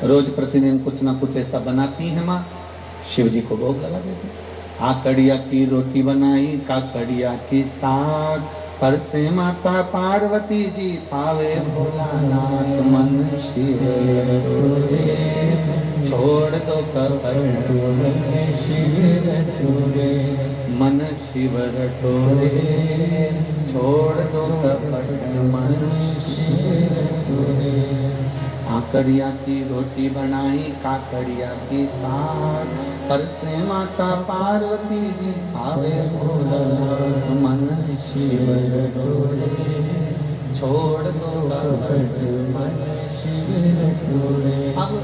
रोज प्रतिदिन कुछ ना कुछ ऐसा बनाती है माँ, शिव जी को भोग लगा देती। आकड़िया की रोटी बनाई, काकड़िया की साग, पर से माता पार्वती जी पावे भोलानाथ मन शिव छोड़ दो कपट शिव रटोरे, मन शिव रटोरे छोड़ दो कपट मन शिव रटोरे। आकड़िया की रोटी बनाई, काकड़िया की साग, पर से माता पार्वती जी आवे भोलानाथ मन शिव रटोरे छोड़ दो कपट मन शिव रटोरे। अब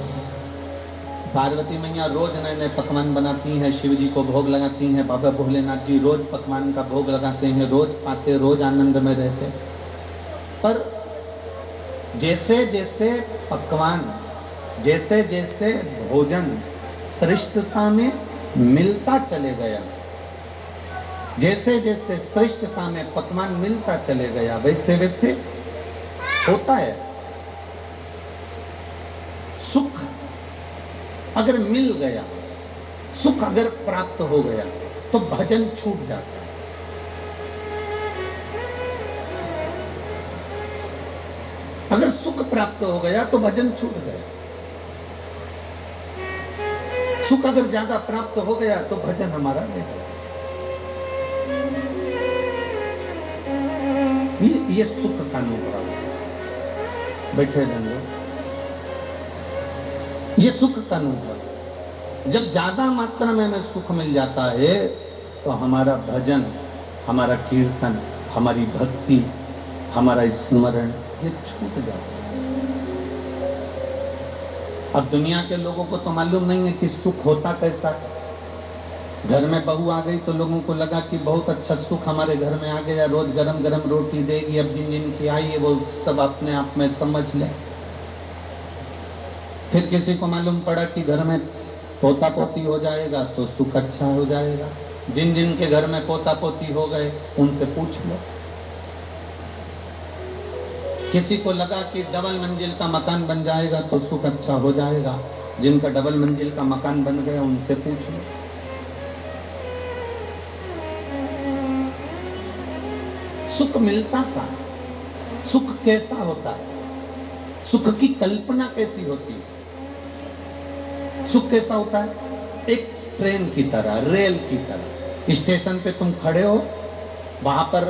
पार्वती मैया रोज नए नए पकवान बनाती हैं, शिव जी को भोग लगाती हैं। बाबा भोलेनाथ जी रोज पकवान का भोग लगाते हैं, रोज पाते, रोज आनंद में रहते। पर जैसे जैसे पकवान, जैसे जैसे भोजन श्रेष्ठता में मिलता चले गया, जैसे जैसे श्रेष्ठता में पकवान मिलता चले गया, वैसे वैसे होता है। सुख अगर मिल गया, सुख अगर प्राप्त हो गया तो भजन छूट जाता है। अगर सुख प्राप्त हो गया तो भजन छूट गया। सुख अगर ज्यादा प्राप्त हो गया तो भजन हमारा नहीं होगा। ये सुख का अनुभव है। बैठे रहेंगे, ये सुख का अनुभव। जब ज्यादा मात्रा में हमें सुख मिल जाता है तो हमारा भजन, हमारा कीर्तन, हमारी भक्ति, हमारा स्मरण ये छूट जाता है। अब दुनिया के लोगों को तो मालूम नहीं है कि सुख होता कैसा। घर में बहू आ गई तो लोगों को लगा कि बहुत अच्छा सुख हमारे घर में आ गया, रोज गरम गरम रोटी देगी। अब जिन जिन की आई है वो सब अपने आप में समझ ले। फिर किसी को मालूम पड़ा कि घर में पोता पोती हो जाएगा तो सुख अच्छा हो जाएगा। जिन जिन के घर में पोता पोती हो गए उनसे पूछ लो। किसी को लगा कि डबल मंजिल का मकान बन जाएगा तो सुख अच्छा हो जाएगा। जिनका डबल मंजिल का मकान बन गया उनसे पूछ लो। सुख मिलता था, सुख कैसा होता है, सुख की कल्पना कैसी होती है। सुख कैसा होता है? एक ट्रेन की तरह, रेल की तरह। स्टेशन पे तुम खड़े हो, वहां पर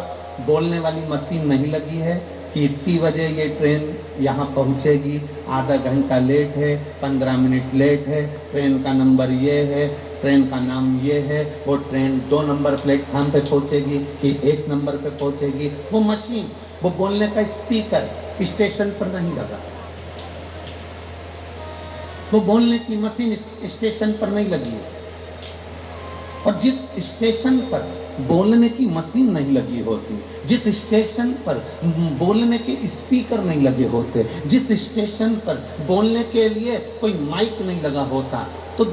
बोलने वाली मशीन नहीं लगी है कि इतनी बजे ये ट्रेन यहाँ पहुँचेगी, आधा घंटा लेट है, 15 मिनट लेट है, ट्रेन का नंबर ये है, ट्रेन का नाम ये है, वो ट्रेन 2 नंबर प्लेटफार्म पे पहुँचेगी कि 1 नंबर पे पहुँचेगी। वो मशीन, वो बोलने का स्पीकर स्टेशन पर नहीं लगा। वो बोलने की मशीन स्टेशन पर नहीं लगी है। और जिस स्टेशन पर बोलने की मशीन नहीं लगी होती, जिस स्टेशन पर बोलने के स्पीकर नहीं लगे होते, जिस स्टेशन पर बोलने के लिए कोई माइक नहीं लगा होता, तो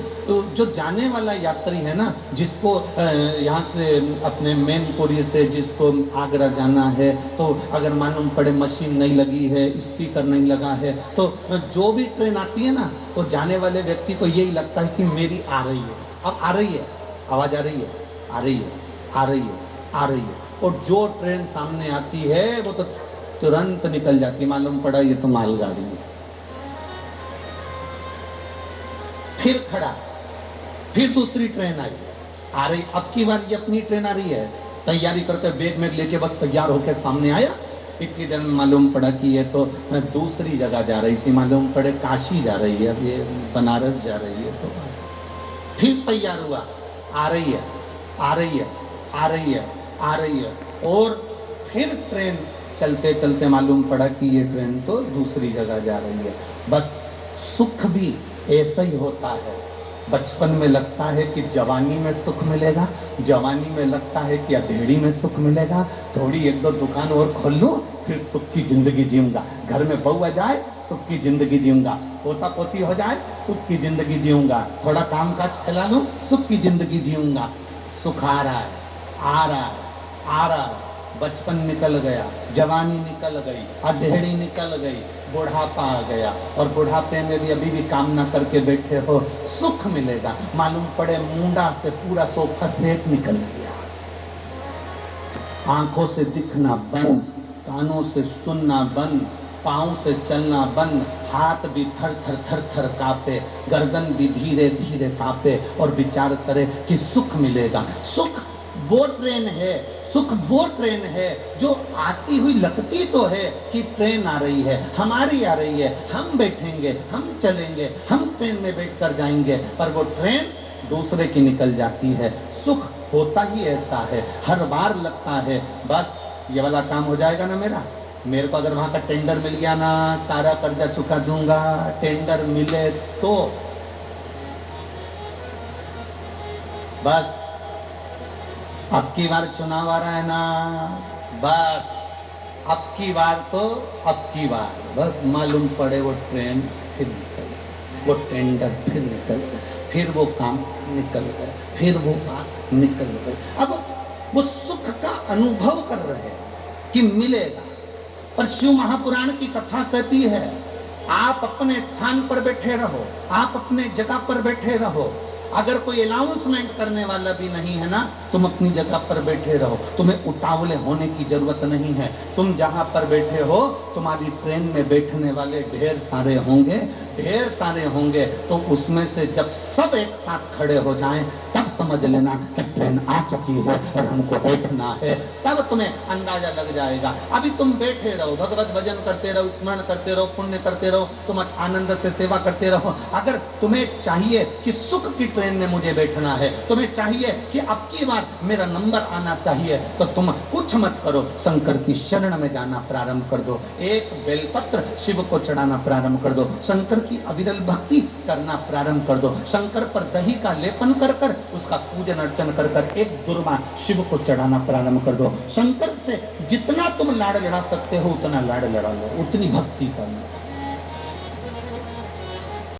जो जाने वाला यात्री है ना, जिसको यहाँ से अपने मैनपुरी से जिसको आगरा जाना है, तो अगर मालूम पड़े मशीन नहीं लगी है, स्पीकर नहीं लगा है, तो जो भी ट्रेन आती है ना, तो जाने वाले व्यक्ति को यही लगता है कि मेरी आ रही है, अब आ रही है, आवाज़ आ रही है, आ रही है, आ रही है, आ रही है। और जो ट्रेन सामने आती है वो तो तुरंत निकल जाती, मालूम पड़ा ये तो मालगाड़ी है। फिर खड़ा, फिर दूसरी ट्रेन आई, आ रही, अब की बार ये अपनी ट्रेन आ रही है, तैयारी करके बैग में लेके बस तैयार होकर सामने आया। इतनी देर में मालूम पड़ा कि ये तो दूसरी जगह जा रही थी, मालूम पड़े काशी जा रही है, अब ये बनारस जा रही है। तो फिर तैयार हुआ, आ रही है, आ रही है, आ रही है, आ रही है, और फिर ट्रेन चलते चलते मालूम पड़ा कि ये ट्रेन तो दूसरी जगह जा रही है। बस सुख भी ऐसा ही होता है। बचपन में लगता है कि जवानी में सुख मिलेगा, जवानी में लगता है कि अधेड़ी में सुख मिलेगा, थोड़ी 1-2 दुकान और खोल लूँ फिर सुख की जिंदगी जीऊंगा, घर में बहू आ जाए सुख की जिंदगी जीऊंगा, पोता पोती हो जाए सुख की जिंदगी जीऊंगा, थोड़ा काम काज फैला लूँ सुख की जिंदगी जीऊंगा। सुख आ रहा है, आ रहा है, आ रहा है। बचपन निकल गया, जवानी निकल गई, अधेड़ी निकल गई, बुढ़ापा आ गया और बुढ़ापे में भी अभी भी काम ना करके बैठे हो, सुख मिलेगा। मालूम पड़े मुंडा से पूरा सोफा सेट निकल गया, आंखों से दिखना बंद, कानों से सुनना बंद, पाँव से चलना बंद, हाथ भी थर थर थर थर कांपे, गर्दन भी धीरे धीरे कांपे और विचार करे कि सुख मिलेगा। सुख वो ट्रेन है, सुख वो ट्रेन है जो आती हुई लगती तो है कि ट्रेन आ रही है, हमारी आ रही है, हम बैठेंगे, हम चलेंगे, हम ट्रेन में बैठकर जाएंगे, पर वो ट्रेन दूसरे की निकल जाती है। सुख होता ही ऐसा है, हर बार लगता है बस ये वाला काम हो जाएगा ना मेरे को अगर वहां का टेंडर मिल गया ना, सारा कर्जा चुका दूंगा। टेंडर मिले तो बस, अब की बार चुनाव आ रहा है ना, बस अब की बार तो अब की बार बस मालूम पड़े वो ट्रेन फिर निकल, वो टेंडर फिर निकल गए, फिर वो काम निकल गए, फिर वो बात निकल गए। अब वो सुख का अनुभव कर रहे हैं कि मिलेगा, पर शिव महापुराण की कथा कहती है आप अपने स्थान पर बैठे रहो, आप अपने जगह पर बैठे रहो, अगर कोई अनाउंसमेंट करने वाला भी नहीं है ना, तुम अपनी जगह पर बैठे रहो, तुम्हें उतावले होने की जरूरत नहीं है। तुम जहां पर बैठे हो तुम्हारी ट्रेन में बैठने वाले ढेर सारे होंगे, ढेर सारे होंगे, तो उसमें से जब सब एक साथ खड़े हो जाएं तब समझ लेना कि ट्रेन आ चुकी है और हमको बैठना है, तब तुम्हें अंदाजा लग जाएगा। अभी तुम बैठे रहो, भगवत भजन करते रहो, स्मरण करते रहो, पुण्य करते रहो, तुम आनंद से सेवा करते रहो। अगर तुम्हें चाहिए कि सुख की ट्रेन में मुझे बैठना है, तुम्हें चाहिए कि अब की बार मेरा नंबर आना चाहिए, तो तुम कुछ मत करो, शंकर की शरण में जाना प्रारंभ कर दो, एक बेलपत्र शिव को चढ़ाना प्रारंभ कर दो, शंकर की अविरल भक्ति करना प्रारंभ कर दो, शंकर पर दही का लेपन कर कर उसका पूजन अर्चन कर कर एक दुर्बा शिव को चढ़ाना प्रारंभ कर दो। शंकर से जितना तुम लाड़ लड़ा सकते हो उतना लाड़ लड़ा लो, उतनी भक्ति कर लो।